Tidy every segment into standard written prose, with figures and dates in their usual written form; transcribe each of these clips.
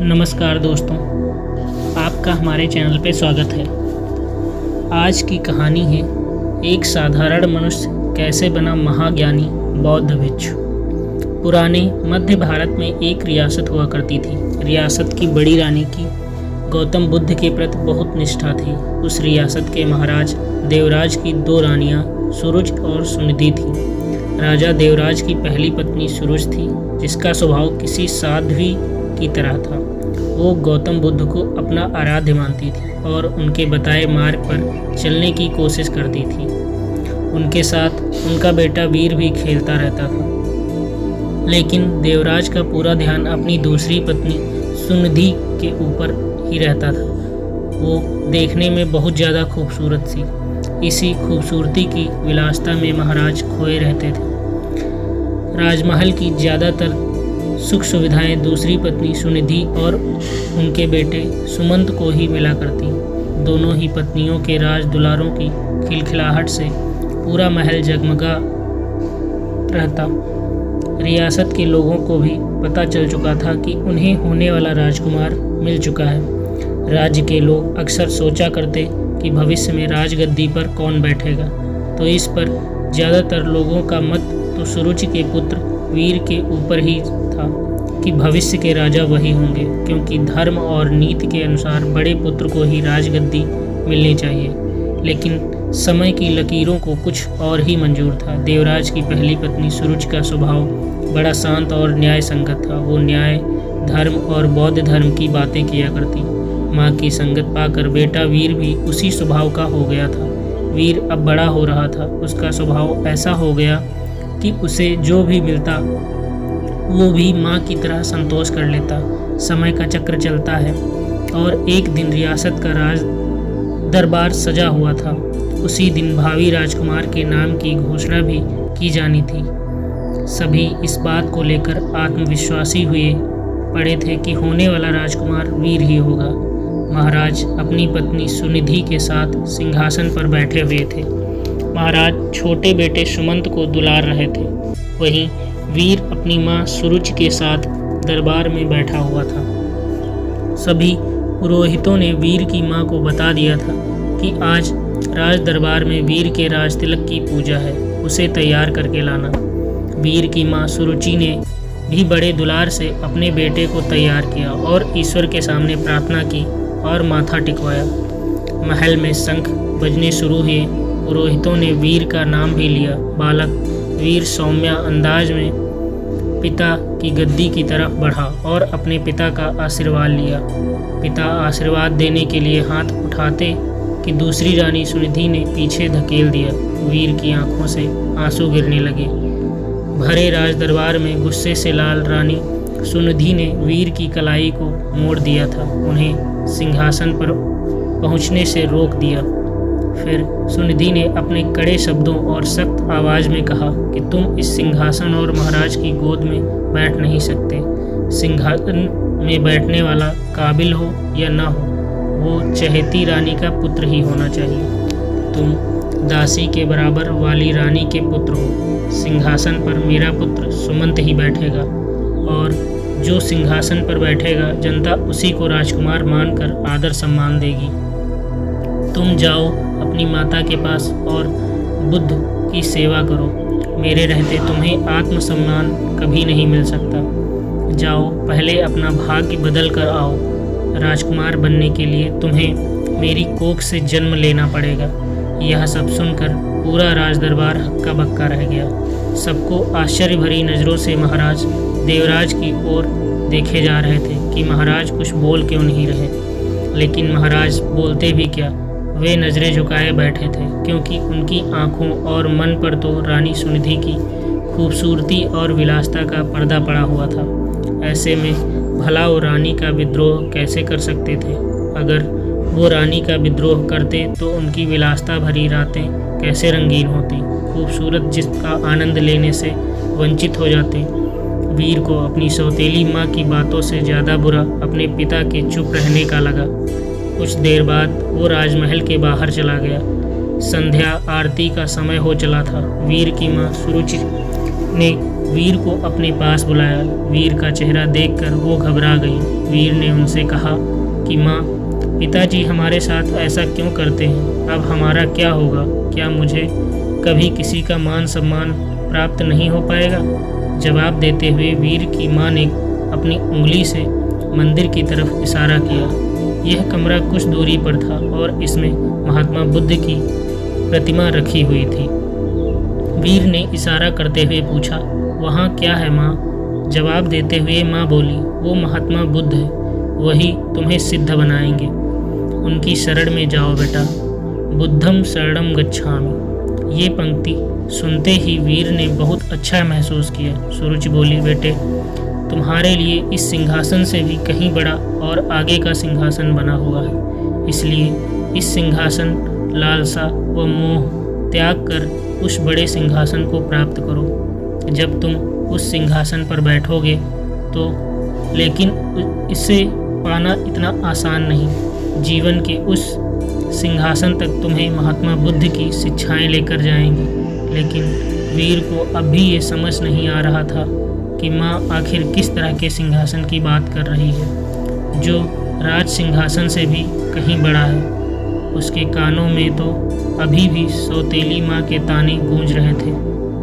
नमस्कार दोस्तों, आपका हमारे चैनल पे स्वागत है। आज की कहानी है एक साधारण मनुष्य कैसे बना महाज्ञानी बौद्ध भिक्षु। पुराने मध्य भारत में एक रियासत हुआ करती थी। रियासत की बड़ी रानी की गौतम बुद्ध के प्रति बहुत निष्ठा थी। उस रियासत के महाराज देवराज की दो रानियां सुरुच और सुनिधि थीं। राजा देवराज की पहली पत्नी सुरुच थी, जिसका स्वभाव किसी साध्वी की तरह था। वो गौतम बुद्ध को अपना आराध्य मानती थी और उनके बताए मार्ग पर चलने की कोशिश करती थी। उनके साथ उनका बेटा वीर भी खेलता रहता था, लेकिन देवराज का पूरा ध्यान अपनी दूसरी पत्नी सुनिधि के ऊपर ही रहता था। वो देखने में बहुत ज़्यादा खूबसूरत थी। इसी खूबसूरती की विलासता में महाराज खोए रहते थे। राजमहल की ज़्यादातर सुख सुविधाएं दूसरी पत्नी सुनिधि और उनके बेटे सुमंत को ही मिला करती। दोनों ही पत्नियों के राज दुलारों की खिलखिलाहट से पूरा महल जगमगा रहता। रियासत के लोगों को भी पता चल चुका था कि उन्हें होने वाला राजकुमार मिल चुका है। राज्य के लोग अक्सर सोचा करते कि भविष्य में राजगद्दी पर कौन बैठेगा, तो इस पर ज़्यादातर लोगों का मत तो सुरुचि के पुत्र वीर के ऊपर ही था कि भविष्य के राजा वही होंगे, क्योंकि धर्म और नीति के अनुसार बड़े पुत्र को ही राजगद्दी मिलनी चाहिए। लेकिन समय की लकीरों को कुछ और ही मंजूर था। देवराज की पहली पत्नी सुरुच का स्वभाव बड़ा शांत और न्याय संगत था। वो न्याय, धर्म और बौद्ध धर्म की बातें किया करती। माँ की संगत पाकर बेटा वीर भी उसी स्वभाव का हो गया था। वीर अब बड़ा हो रहा था। उसका स्वभाव ऐसा हो गया कि उसे जो भी मिलता वो भी माँ की तरह संतोष कर लेता। समय का चक्र चलता है और एक दिन रियासत का राज दरबार सजा हुआ था। उसी दिन भावी राजकुमार के नाम की घोषणा भी की जानी थी। सभी इस बात को लेकर आत्मविश्वासी हुए पड़े थे कि होने वाला राजकुमार वीर ही होगा। महाराज अपनी पत्नी सुनिधि के साथ सिंहासन पर बैठे हुए थे। महाराज छोटे बेटे सुमंत को दुलार रहे थे। वहीं वीर अपनी मां सुरुच के साथ दरबार में बैठा हुआ था। सभी पुरोहितों ने वीर की मां को बता दिया था कि आज राज दरबार में वीर के राज तिलक की पूजा है, उसे तैयार करके लाना। वीर की मां सुरुचि ने भी बड़े दुलार से अपने बेटे को तैयार किया और ईश्वर के सामने प्रार्थना की और माथा टिकवाया। महल में शंख बजने शुरू हुए। पुरोहितों ने वीर का नाम भी लिया। बालक वीर सौम्य अंदाज में पिता की गद्दी की तरफ बढ़ा और अपने पिता का आशीर्वाद लिया। पिता आशीर्वाद देने के लिए हाथ उठाते कि दूसरी रानी सुनिधि ने पीछे धकेल दिया। वीर की आंखों से आंसू गिरने लगे। भरे राज दरबार में गुस्से से लाल रानी सुनिधि ने वीर की कलाई को मोड़ दिया था। उन्हें सिंहासन पर पहुंचने से रोक दिया। फिर सुनिधि ने अपने कड़े शब्दों और सख्त आवाज़ में कहा कि तुम इस सिंहासन और महाराज की गोद में बैठ नहीं सकते। सिंहासन में बैठने वाला काबिल हो या ना हो, वो चहेती रानी का पुत्र ही होना चाहिए। तुम दासी के बराबर वाली रानी के पुत्र हो। सिंहासन पर मेरा पुत्र सुमंत ही बैठेगा और जो सिंहासन पर बैठेगा जनता उसी को राजकुमार मानकर आदर सम्मान देगी। तुम जाओ अपनी माता के पास और बुद्ध की सेवा करो। मेरे रहते तुम्हें आत्मसम्मान कभी नहीं मिल सकता। जाओ, पहले अपना भाग्य बदल कर आओ। राजकुमार बनने के लिए तुम्हें मेरी कोख से जन्म लेना पड़ेगा। यह सब सुनकर पूरा राज दरबार हक्का बक्का रह गया। सबको आश्चर्य भरी नज़रों से महाराज देवराज की ओर देखे जा रहे थे कि महाराज कुछ बोल क्यों नहीं रहे। लेकिन महाराज बोलते भी क्या, वे नज़रें झुकाए बैठे थे, क्योंकि उनकी आंखों और मन पर तो रानी सुनिधि की खूबसूरती और विलासता का पर्दा पड़ा हुआ था। ऐसे में भला वो रानी का विद्रोह कैसे कर सकते थे? अगर वो रानी का विद्रोह करते तो उनकी विलासता भरी रातें कैसे रंगीन होती, खूबसूरत जिसका आनंद लेने से वंचित हो जाते। वीर को अपनी सौतेली माँ की बातों से ज़्यादा बुरा अपने पिता के चुप रहने का लगा। कुछ देर बाद वो राजमहल के बाहर चला गया। संध्या आरती का समय हो चला था। वीर की माँ सुरुचि ने वीर को अपने पास बुलाया। वीर का चेहरा देखकर वो घबरा गई। वीर ने उनसे कहा कि माँ, पिताजी हमारे साथ ऐसा क्यों करते हैं? अब हमारा क्या होगा? क्या मुझे कभी किसी का मान सम्मान प्राप्त नहीं हो पाएगा? जवाब देते हुए वीर की माँ ने अपनी उंगली से मंदिर की तरफ इशारा किया। यह कमरा कुछ दूरी पर था और इसमें महात्मा बुद्ध की प्रतिमा रखी हुई थी। वीर ने इशारा करते हुए पूछा, वहाँ क्या है माँ? जवाब देते हुए माँ बोली, वो महात्मा बुद्ध है, वही तुम्हें सिद्ध बनाएंगे। उनकी शरण में जाओ बेटा। बुद्धम शरणम गच्छामि। ये पंक्ति सुनते ही वीर ने बहुत अच्छा महसूस किया। सुरुचि बोली, बेटे, तुम्हारे लिए इस सिंहासन से भी कहीं बड़ा और आगे का सिंहासन बना हुआ है। इसलिए इस सिंहासन, लालसा व मोह त्याग कर उस बड़े सिंहासन को प्राप्त करो। जब तुम उस सिंहासन पर बैठोगे तो, लेकिन इसे पाना इतना आसान नहीं। जीवन के उस सिंहासन तक तुम्हें महात्मा बुद्ध की शिक्षाएं लेकर जाएंगी। लेकिन वीर को अब भी ये समझ नहीं आ रहा था कि माँ आखिर किस तरह के सिंहासन की बात कर रही है, जो राज सिंहासन से भी कहीं बड़ा है। उसके कानों में तो अभी भी सौतेली माँ के ताने गूंज रहे थे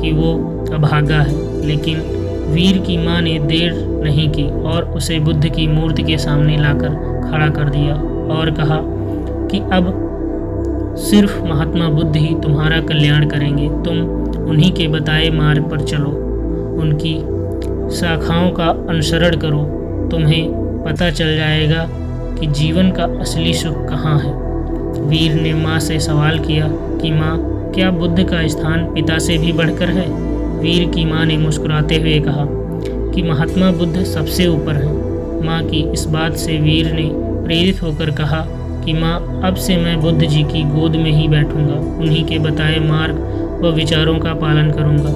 कि वो अभागा है। लेकिन वीर की माँ ने देर नहीं की और उसे बुद्ध की मूर्ति के सामने लाकर खड़ा कर दिया और कहा कि अब सिर्फ महात्मा बुद्ध ही तुम्हारा कल्याण करेंगे। तुम उन्हीं के बताए मार्ग पर चलो, उनकी शाखाओं का अनुसरण करो। तुम्हें पता चल जाएगा कि जीवन का असली सुख कहाँ है। वीर ने माँ से सवाल किया कि माँ, क्या बुद्ध का स्थान पिता से भी बढ़कर है? वीर की माँ ने मुस्कुराते हुए कहा कि महात्मा बुद्ध सबसे ऊपर है। माँ की इस बात से वीर ने प्रेरित होकर कहा कि माँ, अब से मैं बुद्ध जी की गोद में ही बैठूंगा, उन्हीं के बताए मार्ग व विचारों का पालन करूंगा।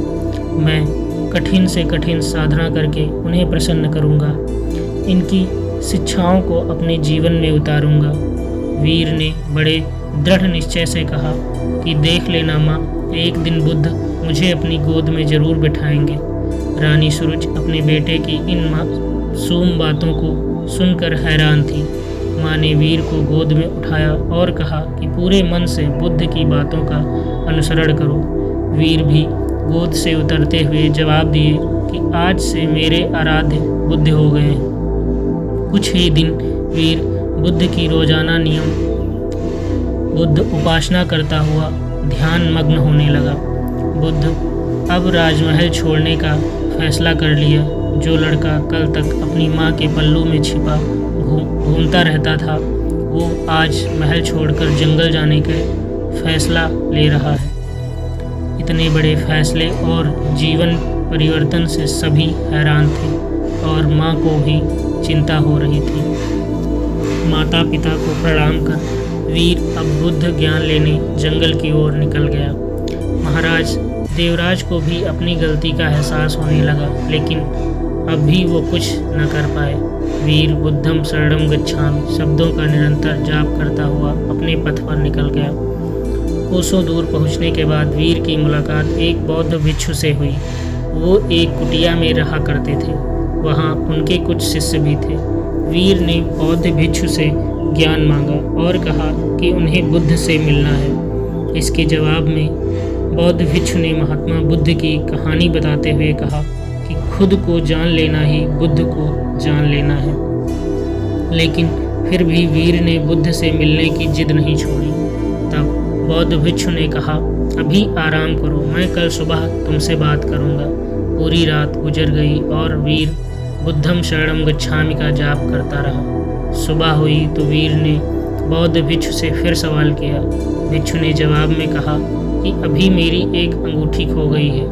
मैं कठिन से कठिन साधना करके उन्हें प्रसन्न करूंगा, इनकी शिक्षाओं को अपने जीवन में उतारूंगा। वीर ने बड़े दृढ़ निश्चय से कहा कि देख लेना माँ, एक दिन बुद्ध मुझे अपनी गोद में जरूर बिठाएंगे। रानी सुरुच अपने बेटे की इन मासूम बातों को सुनकर हैरान थी। माँ ने वीर को गोद में उठाया और कहा कि पूरे मन से बुद्ध की बातों का अनुसरण करो। वीर भी गोद से उतरते हुए जवाब दिए कि आज से मेरे आराध्य बुद्ध हो गए हैं। कुछ ही दिन वीर बुद्ध की रोजाना नियम बुद्ध उपासना करता हुआ ध्यान मग्न होने लगा। बुद्ध अब राजमहल छोड़ने का फैसला कर लिया। जो लड़का कल तक अपनी माँ के पल्लू में छिपा घूमता रहता था, वो आज महल छोड़कर जंगल जाने का फैसला ले रहा है। इतने बड़े फैसले और जीवन परिवर्तन से सभी हैरान थे और माँ को भी चिंता हो रही थी। माता पिता को प्रणाम कर वीर अब बुद्ध ज्ञान लेने जंगल की ओर निकल गया। महाराज देवराज को भी अपनी गलती का एहसास होने लगा, लेकिन अब भी वो कुछ न कर पाए। वीर बुद्धम शरणम गच्छामि शब्दों का निरंतर जाप करता हुआ अपने पथ पर निकल गया। कोसों दूर पहुंचने के बाद वीर की मुलाकात एक बौद्ध भिक्षु से हुई। वो एक कुटिया में रहा करते थे। वहाँ उनके कुछ शिष्य भी थे। वीर ने बौद्ध भिक्षु से ज्ञान मांगा और कहा कि उन्हें बुद्ध से मिलना है। इसके जवाब में बौद्ध भिक्षु ने महात्मा बुद्ध की कहानी बताते हुए कहा कि खुद को जान लेना ही बुद्ध को जान लेना है। लेकिन फिर भी वीर ने बुद्ध से मिलने की जिद नहीं छोड़ी। तब बौद्ध भिक्षु ने कहा, अभी आराम करो, मैं कल सुबह तुमसे बात करूंगा। पूरी रात गुजर गई और वीर बुद्धम शरणम गच्छामि का जाप करता रहा। सुबह हुई तो वीर ने बौद्ध भिक्षु से फिर सवाल किया। भिक्षु ने जवाब में कहा कि अभी मेरी एक अंगूठी खो गई है,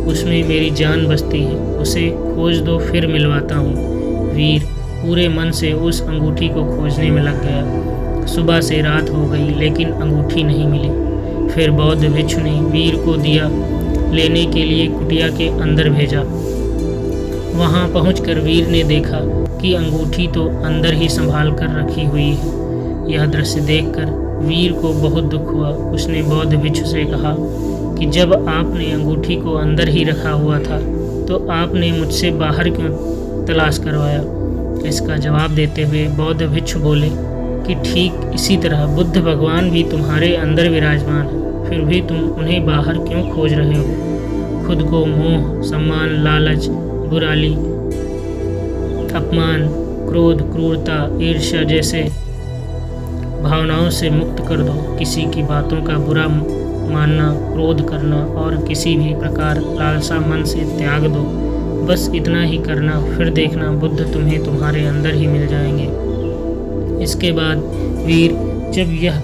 उसमें मेरी जान बसती है, उसे खोज दो, फिर मिलवाता हूँ। वीर पूरे मन से उस अंगूठी को खोजने में लग गया। सुबह से रात हो गई लेकिन अंगूठी नहीं मिली। फिर बौद्ध भिक्षु ने वीर को दिया लेने के लिए कुटिया के अंदर भेजा। वहाँ पहुंचकर वीर ने देखा कि अंगूठी तो अंदर ही संभाल कर रखी हुई है। यह दृश्य देखकर वीर को बहुत दुख हुआ। उसने बौद्ध भिक्षु से कहा कि जब आपने अंगूठी को अंदर ही रखा हुआ था तो आपने मुझसे बाहर क्यों तलाश करवाया? इसका जवाब देते हुए बौद्ध भिक्षु बोले कि ठीक इसी तरह बुद्ध भगवान भी तुम्हारे अंदर विराजमान है, फिर भी तुम उन्हें बाहर क्यों खोज रहे हो? खुद को मोह, सम्मान, लालच, बुराई, अपमान, क्रोध, क्रूरता, ईर्ष्या जैसे भावनाओं से मुक्त कर दो। किसी की बातों का बुरा मानना, क्रोध करना और किसी भी प्रकार लालसा मन से त्याग दो। बस इतना ही करना, फिर देखना बुद्ध तुम्हें तुम्हारे अंदर ही मिल जाएंगे। इसके बाद वीर जब यह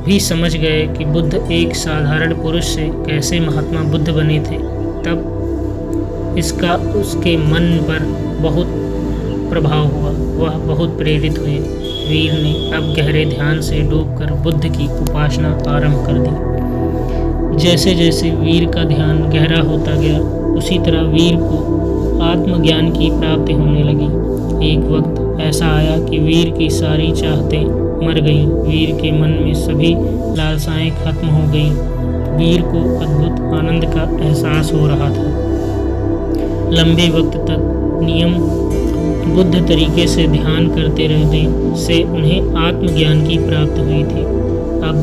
भी समझ गए कि बुद्ध एक साधारण पुरुष से कैसे महात्मा बुद्ध बने थे, तब इसका उसके मन पर बहुत प्रभाव हुआ। वह बहुत प्रेरित हुए। वीर ने अब गहरे ध्यान से डूबकर बुद्ध की उपासना आरंभ कर दी। जैसे जैसे वीर का ध्यान गहरा होता गया, उसी तरह वीर को आत्मज्ञान की प्राप्ति होने लगी। एक वक्त ऐसा आया कि वीर की सारी चाहतें मर गईं। वीर के मन में सभी लालसाएं खत्म हो गईं। वीर को अद्भुत आनंद का एहसास हो रहा था। लंबे वक्त तक नियम बुद्ध तरीके से ध्यान करते रहने से उन्हें आत्मज्ञान की प्राप्ति हुई थी। अब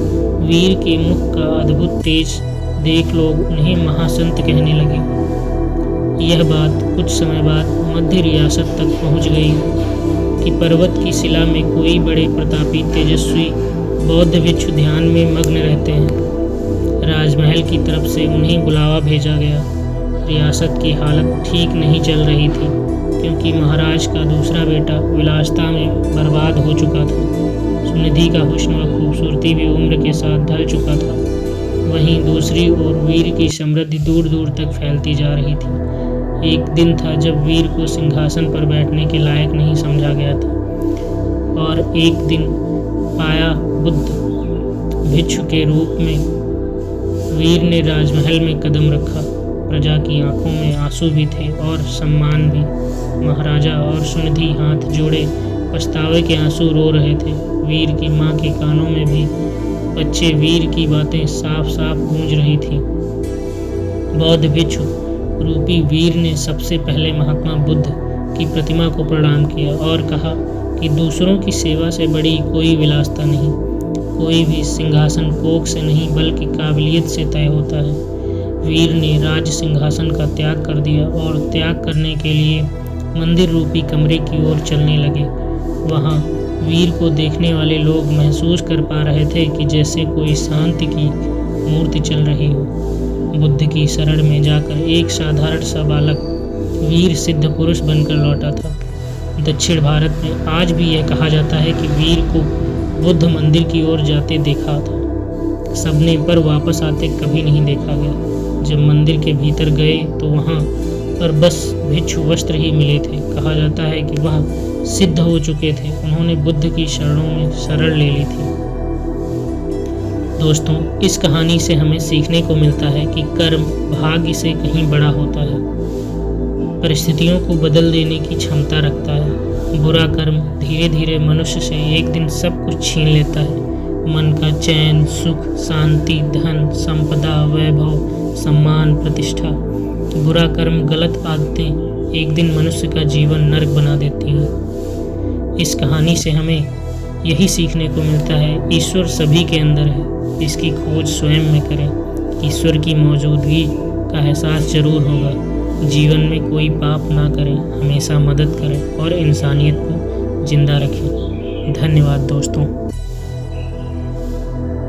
वीर के मुख का अद्भुत तेज देख लोग उन्हें महासंत कहने लगे। यह बात कुछ समय बाद मध्य रियासत तक पहुंच गई कि पर्वत की शिला में कोई बड़े प्रतापी तेजस्वी बौद्ध भिक्षु ध्यान में मग्न रहते हैं। राजमहल की तरफ से उन्हें बुलावा भेजा गया। रियासत की हालत ठीक नहीं चल रही थी, क्योंकि महाराज का दूसरा बेटा विलासिता में बर्बाद हो चुका था। सुनिधि का हुस्न व खूबसूरती भी उम्र के साथ ढल चुका था। वहीं दूसरी ओर वीर की समृद्धि दूर दूर तक फैलती जा रही थी। एक दिन था जब वीर को सिंहासन पर बैठने के लायक नहीं समझा गया था, और एक दिन पाया बुद्ध भिक्षु के रूप में वीर ने राजमहल में कदम रखा। प्रजा की आंखों में आंसू भी थे और सम्मान भी। महाराजा और सुनिधि हाथ जोड़े पछतावे के आंसू रो रहे थे। वीर की माँ के कानों में भी बच्चे वीर की बातें साफ साफ गूंज रही थी। बौद्ध भिक्षु रूपी वीर ने सबसे पहले महात्मा बुद्ध की प्रतिमा को प्रणाम किया और कहा कि दूसरों की सेवा से बड़ी कोई विलासिता नहीं। कोई भी सिंहासन कोख से नहीं बल्कि काबिलियत से तय होता है। वीर ने राज सिंहासन का त्याग कर दिया और त्याग करने के लिए मंदिर रूपी कमरे की ओर चलने लगे। वहाँ वीर को देखने वाले लोग महसूस कर पा रहे थे कि जैसे कोई शांति की मूर्ति चल रही हो। बुद्ध की शरण में जाकर एक साधारण सा बालक वीर सिद्ध पुरुष बनकर लौटा था। दक्षिण भारत में आज भी यह कहा जाता है कि वीर को बुद्ध मंदिर की ओर जाते देखा था। सबने पर वापस आते कभी नहीं देखा गया। जब मंदिर के भीतर गए तो वहाँ पर बस भिक्षु वस्त्र ही मिले थे। कहा जाता है कि वह सिद्ध हो चुके थे। उन्होंने बुद्ध की शरणों में शरण ले ली थी। दोस्तों, इस कहानी से हमें सीखने को मिलता है कि कर्म भाग्य से कहीं बड़ा होता है, परिस्थितियों को बदल देने की क्षमता रखता है। बुरा कर्म धीरे धीरे मनुष्य से एक दिन सब कुछ छीन लेता है। मन का चैन, सुख, शांति, धन, संपदा, वैभव, सम्मान, प्रतिष्ठा। बुरा कर्म, गलत आदतें एक दिन मनुष्य का जीवन नरक बना देती हैं। इस कहानी से हमें यही सीखने को मिलता है, ईश्वर सभी के अंदर है। इसकी खोज स्वयं में करें। ईश्वर की मौजूदगी का एहसास जरूर होगा। जीवन में कोई पाप ना करें, हमेशा मदद करें और इंसानियत को जिंदा रखें। धन्यवाद दोस्तों।